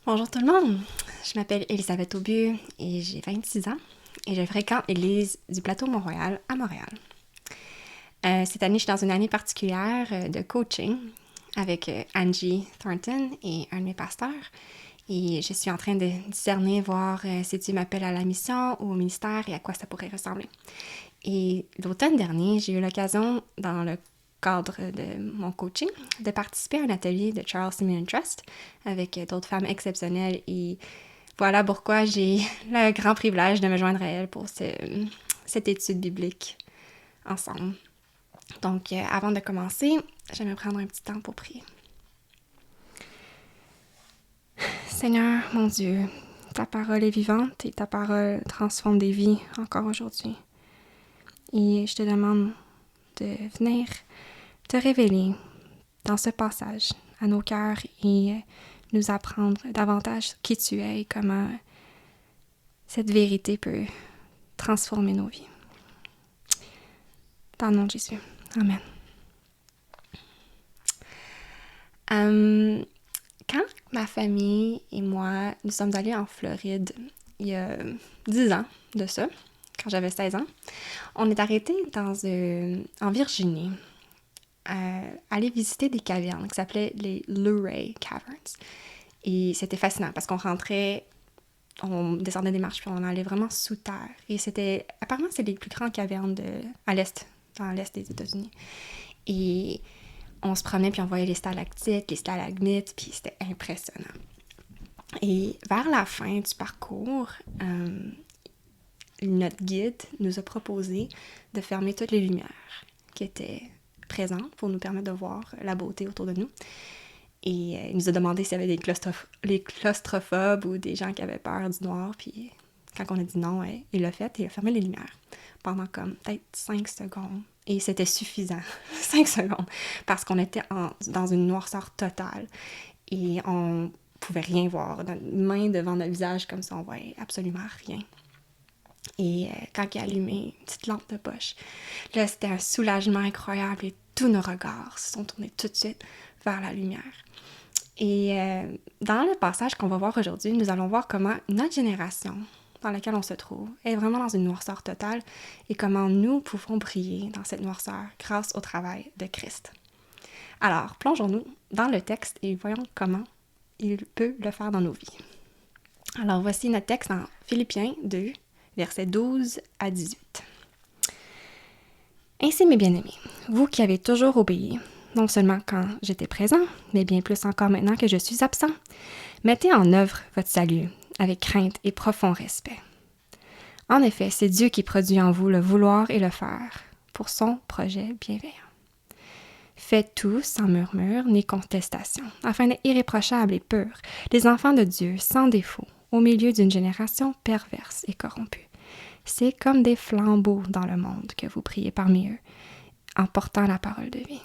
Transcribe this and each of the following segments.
Bonjour tout le monde, je m'appelle Elisabeth Aubu et j'ai 26 ans et je fréquente l'Église du Plateau Mont-Royal à Montréal. Cette année, je suis dans une année particulière de coaching avec Angie Thornton et un de mes pasteurs et je suis en train de discerner, voir si Dieu m'appelle à la mission ou au ministère et à quoi ça pourrait ressembler. Et l'automne dernier, j'ai eu l'occasion, dans le cadre de mon coaching, de participer à un atelier de Charles Simeon Trust avec d'autres femmes exceptionnelles et voilà pourquoi j'ai le grand privilège de me joindre à elle pour cette étude biblique ensemble. Donc, avant de commencer, j'aimerais prendre un petit temps pour prier. Seigneur, mon Dieu, ta parole est vivante et ta parole transforme des vies encore aujourd'hui. Et je te demande de venir te révéler dans ce passage à nos cœurs et nous apprendre davantage qui tu es et comment cette vérité peut transformer nos vies. Dans le nom de Jésus. Amen. Quand ma famille et moi, nous sommes allés en Floride il y a 10 ans de ça, quand j'avais 16 ans, on est arrêté en Virginie, aller visiter des cavernes qui s'appelaient les Luray Caverns. Et c'était fascinant parce qu'on rentrait, on descendait des marches puis on allait vraiment sous terre. Et apparemment, c'est les plus grandes cavernes dans l'est des États-Unis. Et on se promenait puis on voyait les stalactites, les stalagmites, puis c'était impressionnant. Et vers la fin du parcours, notre guide nous a proposé de fermer toutes les lumières qui étaient présentes pour nous permettre de voir la beauté autour de nous. Et il nous a demandé s'il y avait des claustrophobes ou des gens qui avaient peur du noir. Puis quand on a dit non, il l'a fait et il a fermé les lumières pendant comme peut-être 5 secondes. Et c'était suffisant, 5 secondes, parce qu'on était dans une noirceur totale et on pouvait rien voir. Notre main devant notre visage comme ça, on voyait absolument rien. Et quand il a allumé une petite lampe de poche, là, c'était un soulagement incroyable et tous nos regards se sont tournés tout de suite vers la lumière. Et dans le passage qu'on va voir aujourd'hui, nous allons voir comment notre génération dans laquelle on se trouve est vraiment dans une noirceur totale et comment nous pouvons briller dans cette noirceur grâce au travail de Christ. Alors, plongeons-nous dans le texte et voyons comment il peut le faire dans nos vies. Alors, voici notre texte en Philippiens 2, versets 12 à 18. « Ainsi, mes bien-aimés, vous qui avez toujours obéi, non seulement quand j'étais présent, mais bien plus encore maintenant que je suis absent, mettez en œuvre votre salut avec crainte et profond respect. En effet, c'est Dieu qui produit en vous le vouloir et le faire pour son projet bienveillant. Faites tout sans murmure ni contestation, afin d'être irréprochables et purs, des enfants de Dieu sans défaut, au milieu d'une génération perverse et corrompue. C'est comme des flambeaux dans le monde que vous priez parmi eux, en portant la parole de vie.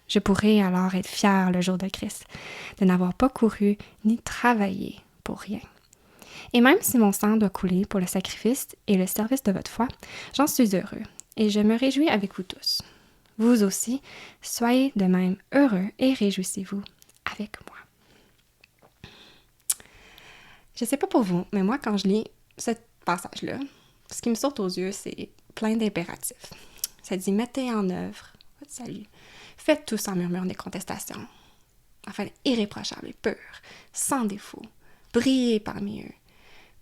Je pourrais alors être fière le jour de Christ, de n'avoir pas couru ni travaillé pour rien. Et même si mon sang doit couler pour le sacrifice et le service de votre foi, j'en suis heureux, et je me réjouis avec vous tous. Vous aussi, soyez de même heureux et réjouissez-vous avec moi. » Je ne sais pas pour vous, mais moi, quand je lis ce passage-là, ce qui me saute aux yeux, c'est plein d'impératifs. Ça dit « Mettez en œuvre votre salut. Faites tout sans murmure ni contestation, afin d'être irréprochable et pur, sans défaut, brillez parmi eux,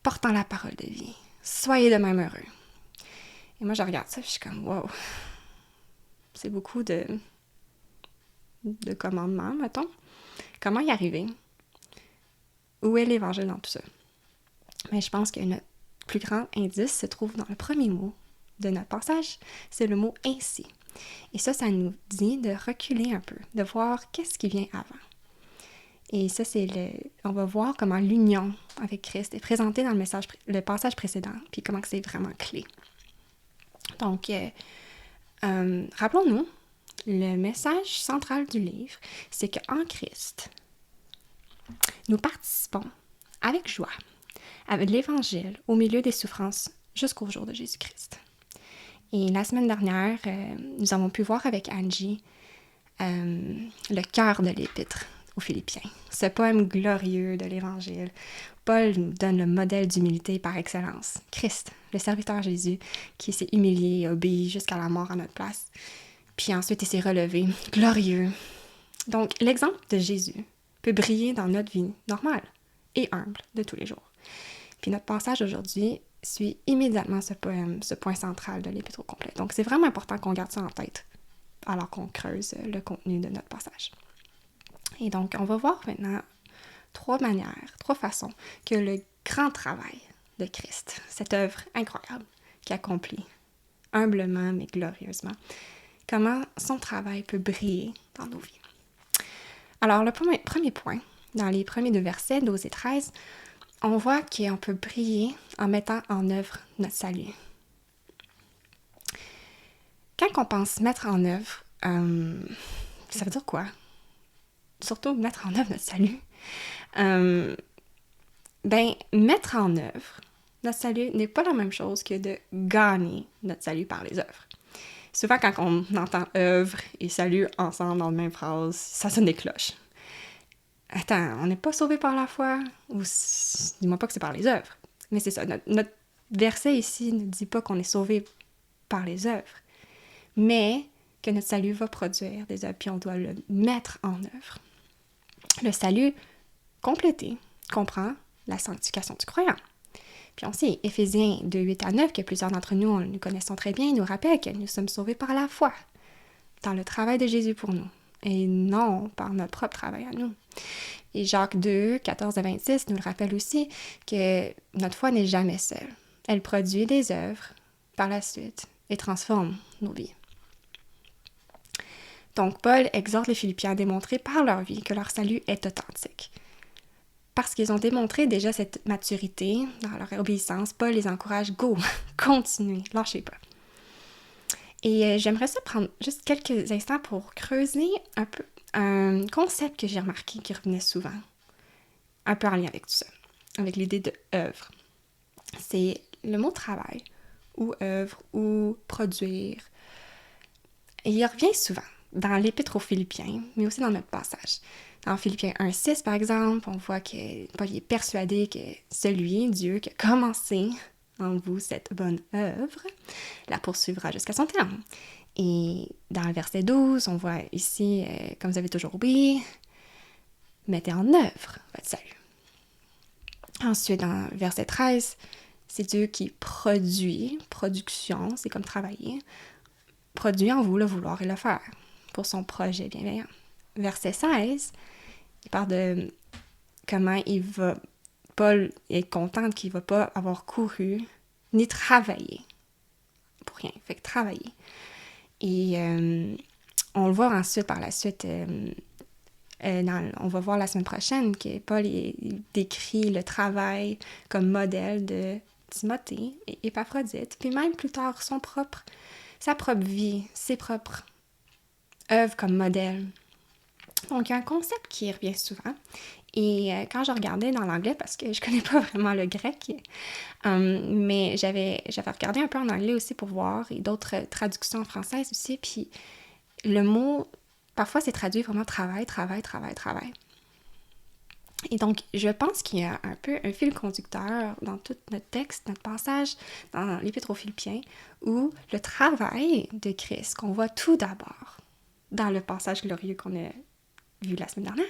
portant la parole de vie. Soyez de même heureux. » Et moi, je regarde ça et je suis comme « Wow! » C'est beaucoup de commandements, mettons. Comment y arriver? Où est l'Évangile dans tout ça? Mais je pense que notre plus grand indice se trouve dans le premier mot de notre passage, c'est le mot « ainsi ». Et ça nous dit de reculer un peu, de voir qu'est-ce qui vient avant. Et ça, on va voir comment l'union avec Christ est présentée dans le passage précédent, puis comment c'est vraiment clé. Donc, rappelons-nous, le message central du livre, c'est qu'en Christ, nous participons avec joie avec l'Évangile au milieu des souffrances jusqu'au jour de Jésus-Christ. Et la semaine dernière, nous avons pu voir avec Angie le cœur de l'épître aux Philippiens. Ce poème glorieux de l'Évangile, Paul nous donne le modèle d'humilité par excellence. Christ, le serviteur Jésus, qui s'est humilié et obéi jusqu'à la mort à notre place. Puis ensuite, il s'est relevé, glorieux. Donc, l'exemple de Jésus peut briller dans notre vie normale et humble de tous les jours. Puis notre passage aujourd'hui suit immédiatement ce poème, ce point central de l'Épître au complet. Donc, c'est vraiment important qu'on garde ça en tête alors qu'on creuse le contenu de notre passage. Et donc, on va voir maintenant 3 manières, 3 façons que le grand travail de Christ, cette œuvre incroyable qu'il accomplit humblement mais glorieusement, comment son travail peut briller dans nos vies. Alors, le premier point, dans les premiers 2 versets, 12 et 13, on voit qu'on peut briller en mettant en œuvre notre salut. Quand on pense mettre en œuvre, ça veut dire quoi? Surtout mettre en œuvre notre salut. Mettre en œuvre notre salut n'est pas la même chose que de gagner notre salut par les œuvres. Souvent, quand on entend œuvre et salut ensemble dans la même phrase, ça sonne des cloches. Attends, on n'est pas sauvé par la foi? Ou dis-moi pas que c'est par les œuvres. Mais c'est ça, notre verset ici ne dit pas qu'on est sauvé par les œuvres, mais que notre salut va produire des œuvres, puis on doit le mettre en œuvre. Le salut complété comprend la sanctification du croyant. Puis on sait, Éphésiens 2, 8 à 9, que plusieurs d'entre nous, nous connaissons très bien, nous rappelle que nous sommes sauvés par la foi, dans le travail de Jésus pour nous, et non par notre propre travail à nous. Et Jacques 2, 14 à 26 nous le rappelle aussi que notre foi n'est jamais seule. Elle produit des œuvres par la suite et transforme nos vies. Donc, Paul exhorte les Philippiens à démontrer par leur vie que leur salut est authentique. Parce qu'ils ont démontré déjà cette maturité dans leur obéissance, Paul les encourage, go, continuez, lâchez pas. Et j'aimerais ça prendre juste quelques instants pour creuser un peu un concept que j'ai remarqué qui revenait souvent, un peu en lien avec tout ça, avec l'idée de œuvre. C'est le mot travail, ou œuvre, ou produire. Et il revient souvent dans l'Épître aux Philippiens, mais aussi dans notre passage. Dans Philippiens 1,6, par exemple, on voit que Paul est persuadé que celui, Dieu, qui a commencé en vous cette bonne œuvre, la poursuivra jusqu'à son terme. Et dans le verset 12, on voit ici, comme vous avez toujours oublié, mettez en œuvre votre salut. Ensuite, dans le verset 13, c'est Dieu qui produit, production, c'est comme travailler, produit en vous le vouloir et le faire pour son projet bienveillant. Verset 16, il parle de comment Paul est content qu'il ne va pas avoir couru ni travaillé pour rien, fait que travailler. Et on le voit ensuite, par la suite, on va voir la semaine prochaine que Paul il décrit le travail comme modèle de Timothée et Épaphrodite, puis même plus tard sa propre vie, ses propres œuvres comme modèle. Donc, il y a un concept qui revient souvent. Et quand je regardais dans l'anglais, parce que je connais pas vraiment le grec, mais j'avais regardé un peu en anglais aussi pour voir, et d'autres traductions en français aussi, puis le mot, parfois c'est traduit vraiment travail. Et donc, je pense qu'il y a un peu un fil conducteur dans tout notre texte, notre passage dans l'Épître aux Philippiens, où le travail de Christ, qu'on voit tout d'abord dans le passage glorieux qu'on a vu la semaine dernière,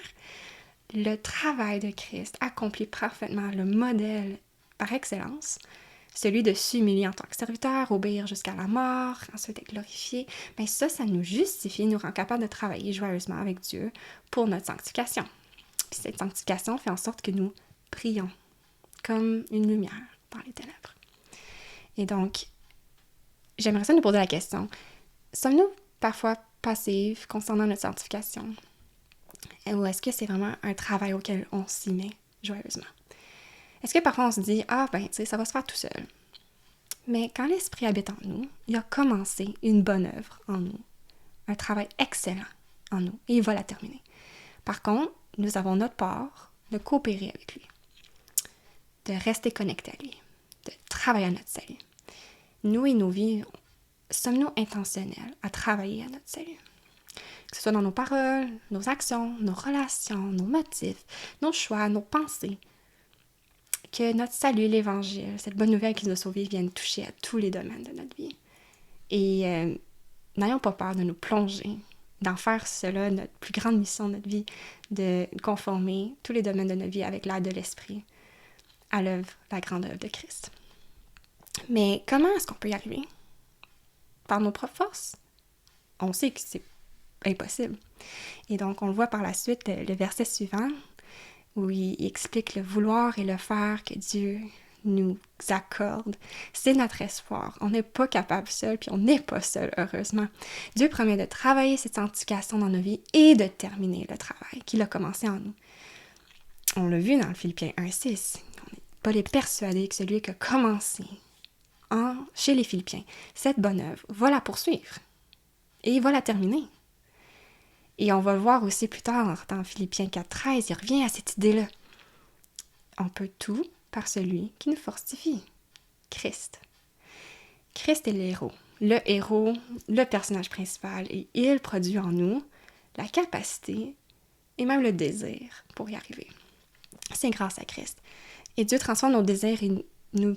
le travail de Christ accomplit parfaitement le modèle par excellence, celui de s'humilier en tant que serviteur, obéir jusqu'à la mort, ensuite être glorifié. Mais ça nous justifie, nous rend capable de travailler joyeusement avec Dieu pour notre sanctification. Puis cette sanctification fait en sorte que nous brillons comme une lumière dans les ténèbres. Et donc, j'aimerais ça nous poser la question, sommes-nous parfois passifs concernant notre sanctification? Ou est-ce que c'est vraiment un travail auquel on s'y met joyeusement? Est-ce que parfois on se dit, ça va se faire tout seul? Mais quand l'Esprit habite en nous, il a commencé une bonne œuvre en nous, un travail excellent en nous, et il va la terminer. Par contre, nous avons notre part de coopérer avec lui, de rester connectés à lui, de travailler à notre salut. Nous et nos vies, sommes-nous intentionnels à travailler à notre salut? que ce soit dans nos paroles, nos actions, nos relations, nos motifs, nos choix, nos pensées. Que notre salut, l'Évangile, cette bonne nouvelle qui nous a sauvés, vienne toucher à tous les domaines de notre vie. Et n'ayons pas peur de nous plonger, d'en faire cela notre plus grande mission de notre vie, de conformer tous les domaines de notre vie avec l'aide de l'Esprit à l'œuvre, la grande œuvre de Christ. Mais comment est-ce qu'on peut y arriver? Par nos propres forces? On sait que c'est impossible. Et donc, on le voit par la suite, le verset suivant, où il explique le vouloir et le faire que Dieu nous accorde. C'est notre espoir. On n'est pas capable seul, puis on n'est pas seul, heureusement. Dieu promet de travailler cette sanctification dans nos vies et de terminer le travail qu'il a commencé en nous. On l'a vu dans le Philippiens 1,6. Paul est persuadé que celui qui a commencé chez les Philippiens, cette bonne œuvre, va la poursuivre. Et il va la terminer. Et on va le voir aussi plus tard dans Philippiens 4,13, il revient à cette idée-là. On peut tout par celui qui nous fortifie, Christ. Christ est le héros, le personnage principal, et il produit en nous la capacité et même le désir pour y arriver. C'est grâce à Christ. Et Dieu transforme nos désirs et nous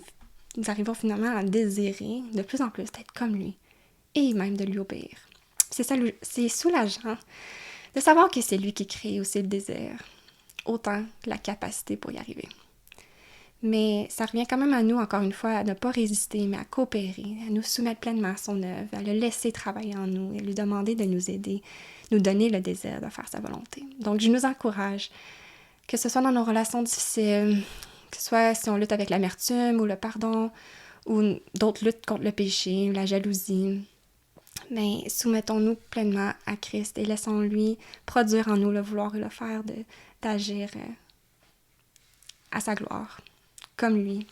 arrivons finalement à désirer de plus en plus d'être comme lui et même de lui obéir. C'est soulageant de savoir que c'est lui qui crée aussi le désir, autant que la capacité pour y arriver. Mais ça revient quand même à nous, encore une fois, à ne pas résister, mais à coopérer, à nous soumettre pleinement à son œuvre, à le laisser travailler en nous et lui demander de nous aider, nous donner le désir de faire sa volonté. Donc, je nous encourage, que ce soit dans nos relations difficiles, que ce soit si on lutte avec l'amertume ou le pardon, ou d'autres luttes contre le péché, la jalousie, mais soumettons-nous pleinement à Christ et laissons-lui produire en nous le vouloir et le faire d'agir à sa gloire, comme lui,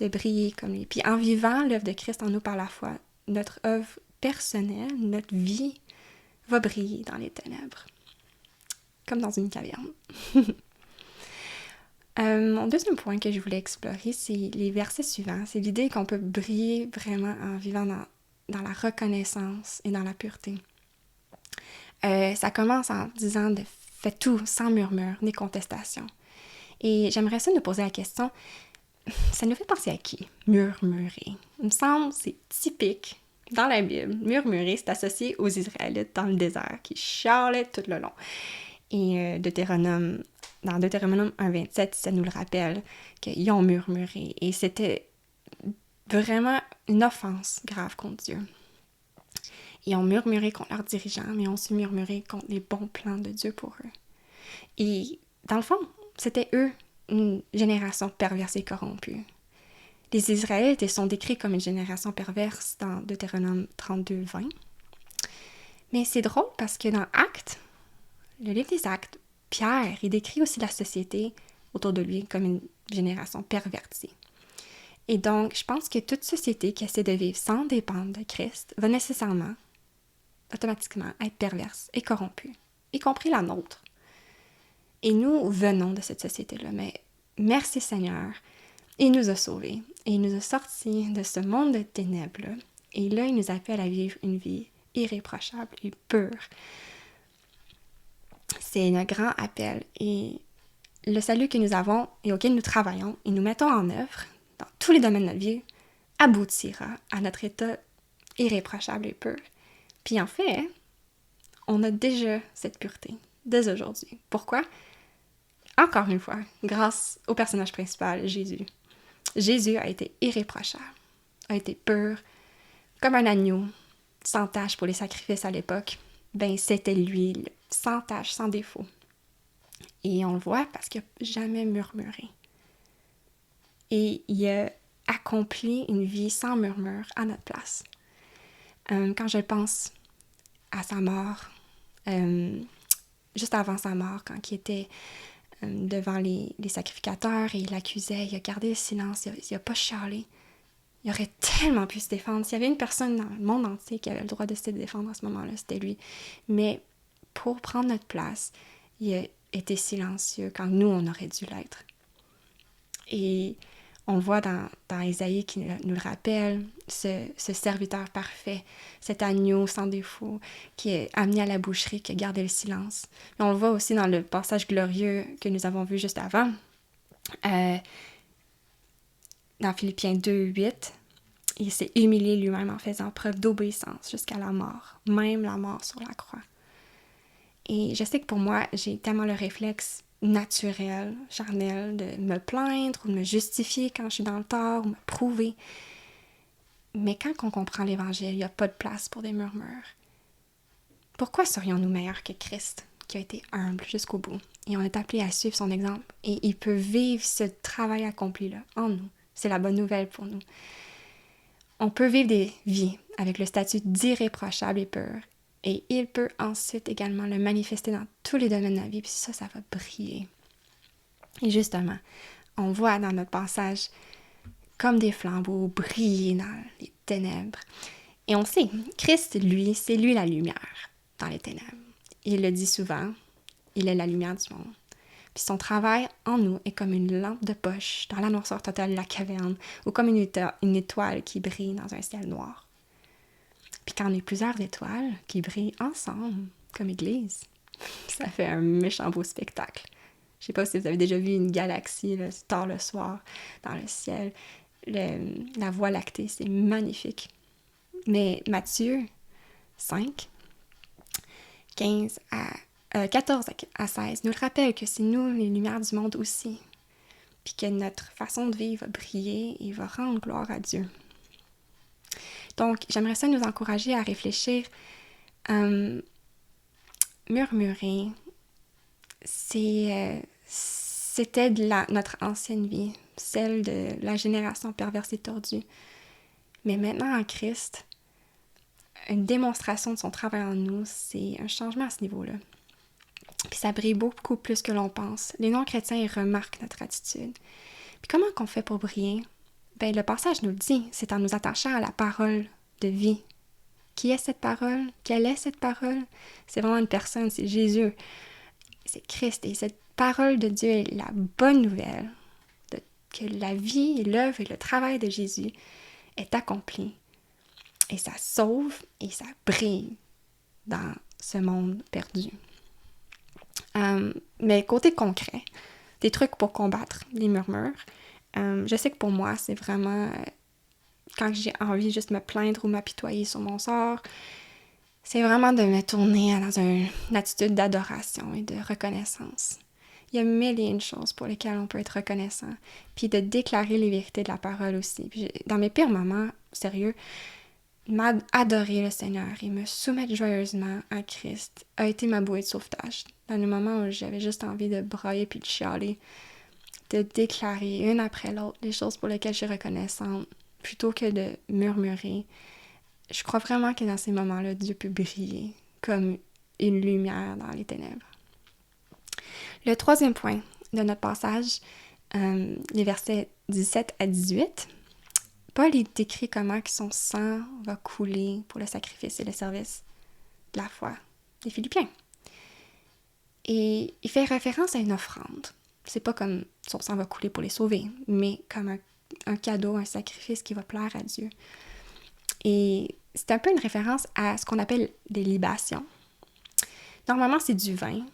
de briller comme lui. Puis en vivant l'œuvre de Christ en nous par la foi, notre œuvre personnelle, notre vie, va briller dans les ténèbres, comme dans une caverne. Mon deuxième point que je voulais explorer, c'est les versets suivants. C'est l'idée qu'on peut briller vraiment en vivant dans la reconnaissance et dans la pureté. Ça commence en disant de « faites tout sans murmure ni contestation ». Et j'aimerais ça nous poser la question, ça nous fait penser à qui? Murmurer. Il me semble que c'est typique dans la Bible. Murmurer, c'est associé aux Israélites dans le désert qui chialaient tout le long. Et dans Deutéronome 1,27, ça nous le rappelle qu'ils ont murmuré. Et c'était vraiment une offense grave contre Dieu. Ils ont murmuré contre leurs dirigeants, mais ils ont aussi murmuré contre les bons plans de Dieu pour eux. Et dans le fond, c'était eux, une génération perverse et corrompue. Les Israélites sont décrits comme une génération perverse dans Deutéronome 32,20. Mais c'est drôle parce que dans Actes, le livre des Actes, Pierre, il décrit aussi la société autour de lui comme une génération pervertie. Et donc, je pense que toute société qui essaie de vivre sans dépendre de Christ va nécessairement, automatiquement, être perverse et corrompue, y compris la nôtre. Et nous venons de cette société-là, mais merci Seigneur, il nous a sauvés et il nous a sortis de ce monde de ténèbres-là. Et là, il nous appelle à vivre une vie irréprochable et pure. C'est un grand appel et le salut que nous avons et auquel nous travaillons et nous mettons en œuvre dans tous les domaines de notre vie aboutira à notre état irréprochable et pur. Puis en fait, on a déjà cette pureté dès aujourd'hui. Pourquoi? Encore une fois, grâce au personnage principal, Jésus. Jésus a été irréprochable, a été pur, comme un agneau, sans tache pour les sacrifices à l'époque. Ben, c'était lui, sans tache, sans défaut. Et on le voit parce qu'il n'a jamais murmuré. Et il a accompli une vie sans murmure à notre place. Quand je pense à sa mort, juste avant sa mort, quand il était devant les sacrificateurs et il l'accusait, il a gardé le silence, il n'a pas chialé. Il aurait tellement pu se défendre. S'il y avait une personne dans le monde entier qui avait le droit de se défendre à ce moment-là, c'était lui. Mais pour prendre notre place, il a été silencieux quand nous, on aurait dû l'être. Et On le voit dans Ésaïe qui nous le rappelle, ce serviteur parfait, cet agneau sans défaut qui est amené à la boucherie, qui a gardé le silence. Mais on le voit aussi dans le passage glorieux que nous avons vu juste avant, dans Philippiens 2:8. Il s'est humilié lui-même en faisant preuve d'obéissance jusqu'à la mort, même la mort sur la croix. Et je sais que pour moi, j'ai tellement le réflexe naturel, charnel, de me plaindre ou de me justifier quand je suis dans le tort ou me prouver. Mais quand on comprend l'Évangile, il n'y a pas de place pour des murmures. Pourquoi serions-nous meilleurs que Christ, qui a été humble jusqu'au bout? Et on est appelé à suivre son exemple. Et il peut vivre ce travail accompli-là en nous. C'est la bonne nouvelle pour nous. On peut vivre des vies avec le statut d'irréprochable et pur. Et il peut ensuite également le manifester dans tous les domaines de la vie. Puis ça va briller. Et justement, on voit dans notre passage comme des flambeaux briller dans les ténèbres. Et on sait, Christ, lui, c'est lui la lumière dans les ténèbres. Il le dit souvent, il est la lumière du monde. Puis son travail en nous est comme une lampe de poche dans la noirceur totale de la caverne ou comme une étoile qui brille dans un ciel noir. Puis quand on est plusieurs étoiles qui brillent ensemble, comme Église, ça fait un méchant beau spectacle. Je sais pas si vous avez déjà vu une galaxie là, tard le soir dans le ciel. La Voie lactée, c'est magnifique. Mais Matthieu 5, 14 à 16 nous le rappelle que c'est nous les lumières du monde aussi. Puis que notre façon de vivre va briller et va rendre gloire à Dieu. Donc, j'aimerais ça nous encourager à réfléchir. Murmurer, c'était de notre ancienne vie, celle de la génération perverse et tordue. Mais maintenant, en Christ, une démonstration de son travail en nous, c'est un changement à ce niveau-là. Puis ça brille beaucoup plus que l'on pense. Les non-chrétiens, ils remarquent notre attitude. Puis comment qu'on fait pour briller? Ben, le passage nous le dit, c'est en nous attachant à la parole de vie. Qui est cette parole? Quelle est cette parole? C'est vraiment une personne, c'est Jésus. C'est Christ. Et cette parole de Dieu est la bonne nouvelle que la vie, l'œuvre et le travail de Jésus est accompli. Et ça sauve et ça brille dans ce monde perdu. Mais côté concret, des trucs pour combattre les murmures. Je sais que pour moi, c'est vraiment quand j'ai envie de juste me plaindre ou m'apitoyer sur mon sort, c'est vraiment de me tourner dans une attitude d'adoration et de reconnaissance. Il y a mille et une choses pour lesquelles on peut être reconnaissant, puis de déclarer les vérités de la parole aussi. Puis dans mes pires moments, sérieux, adorer le Seigneur et me soumettre joyeusement à Christ a été ma bouée de sauvetage. Dans le moment où j'avais juste envie de brailler puis de chialer, de déclarer une après l'autre les choses pour lesquelles je suis reconnaissante, plutôt que de murmurer. Je crois vraiment que dans ces moments-là, Dieu peut briller comme une lumière dans les ténèbres. Le troisième point de notre passage, les versets 17 à 18, Paul il décrit comment que son sang va couler pour le sacrifice et le service de la foi des Philippiens. Et il fait référence à une offrande. C'est pas comme son sang va couler pour les sauver, mais comme un cadeau, un sacrifice qui va plaire à Dieu. Et c'est un peu une référence à ce qu'on appelle des libations. Normalement, c'est du vin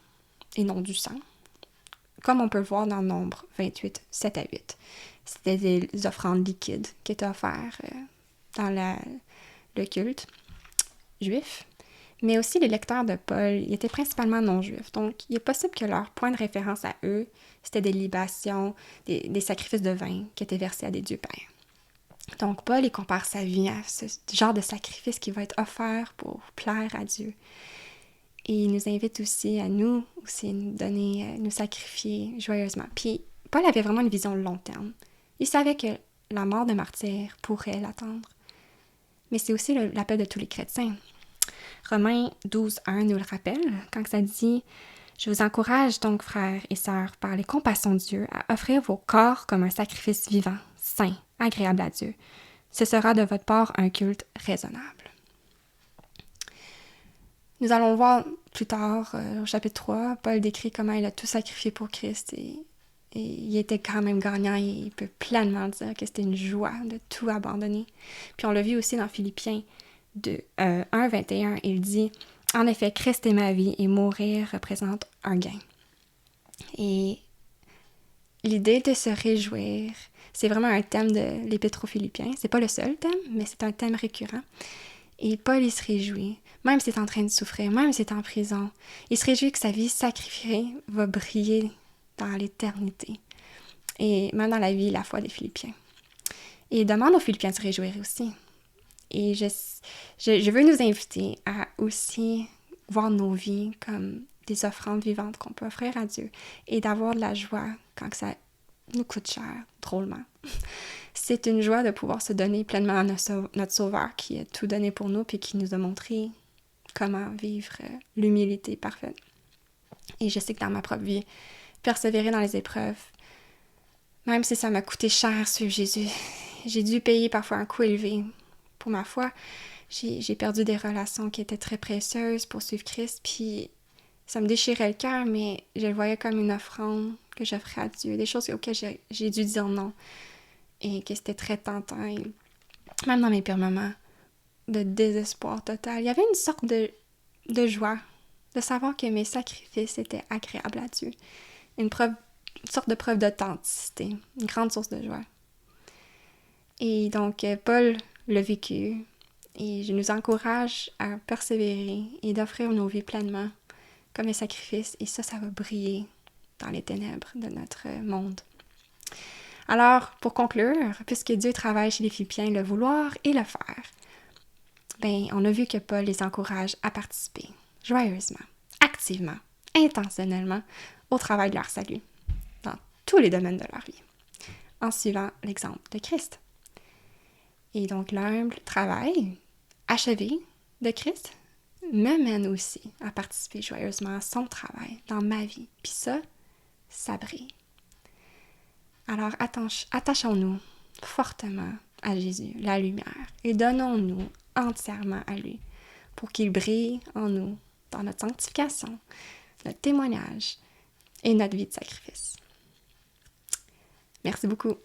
et non du sang, comme on peut le voir dans Nombre 28, 7 à 8. C'était des offrandes liquides qui étaient offertes dans le culte juif. Mais aussi, les lecteurs de Paul, ils étaient principalement non-juifs. Donc, il est possible que leur point de référence à eux, c'était des libations, des sacrifices de vin qui étaient versés à des dieux païens. Donc, Paul, il compare sa vie à ce genre de sacrifice qui va être offert pour plaire à Dieu. Et il nous invite aussi à nous nous sacrifier joyeusement. Puis, Paul avait vraiment une vision de long terme. Il savait que la mort de martyr pourrait l'attendre. Mais c'est aussi l'appel de tous les chrétiens. Romains 12:1 nous le rappelle, quand ça dit « Je vous encourage donc, frères et sœurs, par les compassions de Dieu, à offrir vos corps comme un sacrifice vivant, saint, agréable à Dieu. Ce sera de votre part un culte raisonnable. » Nous allons voir plus tard, au chapitre 3, Paul décrit comment il a tout sacrifié pour Christ et il était quand même gagnant et il peut pleinement dire que c'était une joie de tout abandonner. Puis on l'a vu aussi dans Philippiens 1:21, il dit « En effet, Christ est ma vie et mourir représente un gain. » Et l'idée de se réjouir, c'est vraiment un thème de l'Épître aux Philippiens. C'est pas le seul thème, mais c'est un thème récurrent. Et Paul, il se réjouit, même s'il est en train de souffrir, même s'il est en prison. Il se réjouit que sa vie sacrifiée va briller dans l'éternité. Et même dans la vie et la foi des Philippiens. Et il demande aux Philippiens de se réjouir aussi. Et je veux nous inviter à aussi voir nos vies comme des offrandes vivantes qu'on peut offrir à Dieu et d'avoir de la joie quand ça nous coûte cher, drôlement. C'est une joie de pouvoir se donner pleinement à notre Sauveur qui a tout donné pour nous puis qui nous a montré comment vivre l'humilité parfaite. Et je sais que dans ma propre vie, persévérer dans les épreuves, même si ça m'a coûté cher suivre Jésus, j'ai dû payer parfois un coût élevé pour ma foi. J'ai perdu des relations qui étaient très précieuses pour suivre Christ, puis ça me déchirait le cœur, mais je le voyais comme une offrande que j'offrais à Dieu, des choses auxquelles j'ai dû dire non, et que c'était très tentant, et même dans mes pires moments de désespoir total, il y avait une sorte de joie, de savoir que mes sacrifices étaient agréables à Dieu, une sorte de preuve d'authenticité, une grande source de joie. Et donc, Paul l'a vécu, et je nous encourage à persévérer et d'offrir nos vies pleinement comme un sacrifice, et ça va briller dans les ténèbres de notre monde. Alors, pour conclure, puisque Dieu travaille chez les Philippiens le vouloir et le faire, on a vu que Paul les encourage à participer joyeusement, activement, intentionnellement au travail de leur salut, dans tous les domaines de leur vie, en suivant l'exemple de Christ. Et donc, l'humble travail achevé de Christ me mène aussi à participer joyeusement à son travail dans ma vie. Puis ça brille. Alors, attachons-nous fortement à Jésus, la lumière, et donnons-nous entièrement à lui pour qu'il brille en nous, dans notre sanctification, notre témoignage et notre vie de sacrifice. Merci beaucoup.